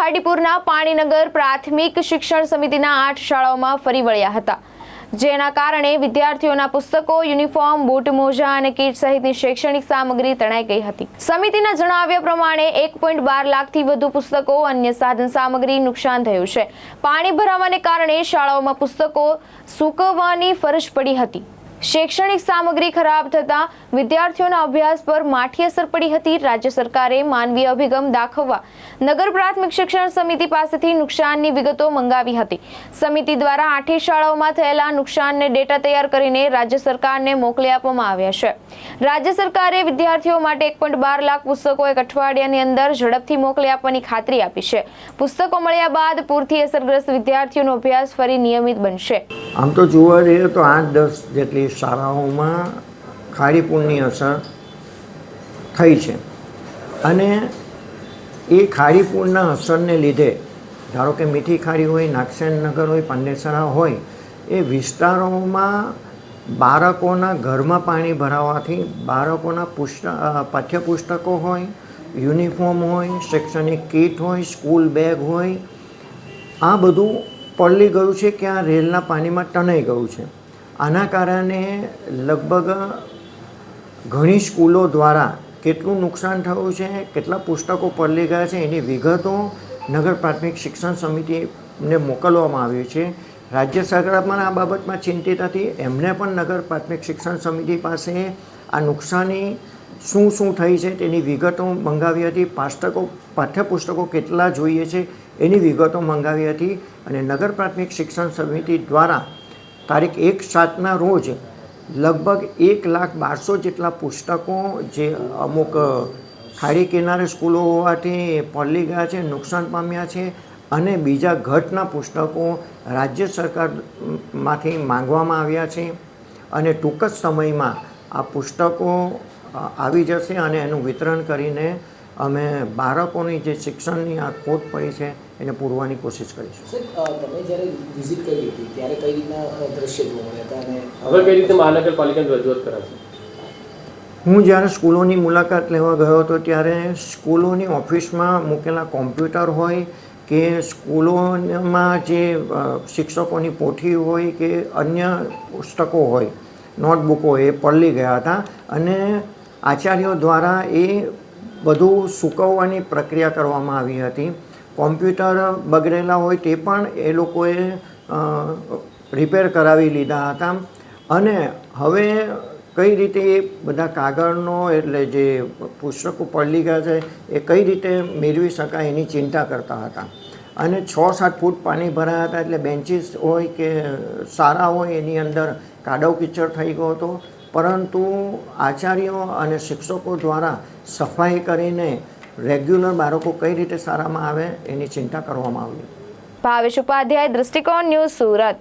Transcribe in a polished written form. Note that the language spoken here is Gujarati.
ખાડીપુરના પાણીનગર પ્રાથમિક શિક્ષણ સમિતિના 8 શાળાઓમાં ફરી વળ્યા હતા, જેના કારણે વિદ્યાર્થીઓના પુસ્તકો, યુનિફોર્મ, બૂટ, મોજા અને કીટ સહિતની શૈક્ષણિક સામગ્રી તણાઈ ગઈ હતી। સમિતિના જણાવ્યા પ્રમાણે 1.12 લાખથી વધુ પુસ્તકો, અન્ય સાધન સામગ્રી નુકસાન થયું છે। પાણી ભરાવાને કારણે શાળાઓમાં પુસ્તકો સૂકવવાની ફરજ પડી હતી। શૈક્ષણિક સામગ્રી ખરાબ થતા વિદ્યાર્થીઓના અભ્યાસ પર માઠી અસર પડી હતી। રાજ્ય સરકારે માનવીય અભિગમ દાખવવા નગર પ્રાથમિક શિક્ષણ સમિતિ પાસેથી નુકસાનની વિગતો મંગાવી હતી। સમિતિ દ્વારા 8 શાળાઓમાં થયેલા નુકસાનને ડેટા તૈયાર કરીને રાજ્ય સરકારને મોકલી આપવામાં આવ્યા છે। રાજ્ય સરકારે વિદ્યાર્થીઓ માટે 1.12 લાખ પુસ્તકો એક અઠવાડિયાની અંદર ઝડપથી મોકલી આપવાની ખાતરી આપી છે। પુસ્તકો મળ્યા બાદ પૂરથી અસરગ્રસ્ત વિદ્યાર્થીઓનો અભ્યાસ ફરી નિયમિત બનશે। આમ તો જોવા જઈએ તો 8-10 જેટલી શાળાઓમાં ખાડીપુરની અસર થઈ છે અને એ ખાડીપુરના અસરને લીધે ધારો કે મીઠી ખાડી હોય, નાગસેનનગર હોય, પાંડેસરા હોય, એ વિસ્તારોમાં બાળકોના ઘરમાં પાણી ભરાવાથી બાળકોના પાઠ્યપુસ્તકો હોય, યુનિફોર્મ હોય, શૈક્ષણિક કીટ હોય, સ્કૂલ બેગ હોય, આ બધું પલળી ગયું છે કે આ રેલના પાણીમાં ટનાઈ ગયું છે। આના કારણે લગભગ ઘણી સ્કૂલો દ્વારા કેટલું નુકસાન થયું છે, કેટલા પુસ્તકો પલળી ગયા છે, એની વિગતો નગર પ્રાથમિક શિક્ષણ સમિતિને મોકલવામાં આવી છે। રાજ્ય સરકાર પણ આ બાબતમાં ચિંતિત હતી। એમને પણ નગર પ્રાથમિક શિક્ષણ સમિતિ પાસે આ નુકસાની શું થઈ છે તેની વિગતો મંગાવી હતી। પાઠ્યપુસ્તકો કેટલા જોઈએ છે એની વિગતો મંગાવી હતી અને નગર પ્રાથમિક શિક્ષણ સમિતિ દ્વારા તારીખ 1/7ના રોજ લગભગ 1,12,000 જેટલા પુસ્તકો જે અમુક ખાડી કિનારે સ્કૂલો હોવાથી પલળી ગયા છે, નુકસાન પામ્યા છે અને બીજા ઘટના પુસ્તકો રાજ્ય સરકારમાંથી માંગવામાં આવ્યા છે અને ટૂંક જ સમયમાં આ પુસ્તકો આવી જશે અને એનું વિતરણ કરીને અમે બાળકોની જે શિક્ષણની આ ખોટ પડી છે એને પૂરવાની કોશિશ કરીશું। તમે જ્યારે વિઝિટ કરી હતી ત્યારે કઈ રીતના દ્રશ્ય જોવા મળ્યા હતા અને હવે કઈ રીતે મહાનગરપાલિકાને રજૂઆત કરાશે? હું જ્યારે સ્કૂલોની મુલાકાત લેવા ગયો હતો ત્યારે સ્કૂલોની ઓફિસમાં મૂકેલા કોમ્પ્યુટર હોય કે સ્કૂલોમાં જે શિક્ષકોની પોથી હોય કે અન્ય પુસ્તકો હોય, નોટબુકો એ પલળી ગયા હતા અને આચાર્યો દ્વારા એ બધું સૂકવવાની પ્રક્રિયા કરવામાં આવી હતી। કોમ્પ્યુટર બગડેલા હોય તે પણ એ લોકોએ રિપેર કરાવી લીધા હતા અને હવે કઈ રીતે એ બધા કાગળનો એટલે જે પુસ્તકો પલળી ગયા છે એ કઈ રીતે મેળવી શકાય એની ચિંતા કરતા હતા અને 6-7 ફૂટ પાણી ભરાયા હતા એટલે બેન્ચીસ હોય કે શાળા હોય એની અંદર કાદવ કીચડ થઈ ગયો હતો, પરંતુ આચાર્યો અને શિક્ષકો દ્વારા સફાઈ કરીને રેગ્યુલર બાળકો કઈ રીતે શાળામાં આવે એની ચિંતા કરવામાં આવી। ભાવેશ ઉપાધ્યાય, દૃષ્ટિકોણ ન્યૂઝ, સુરત।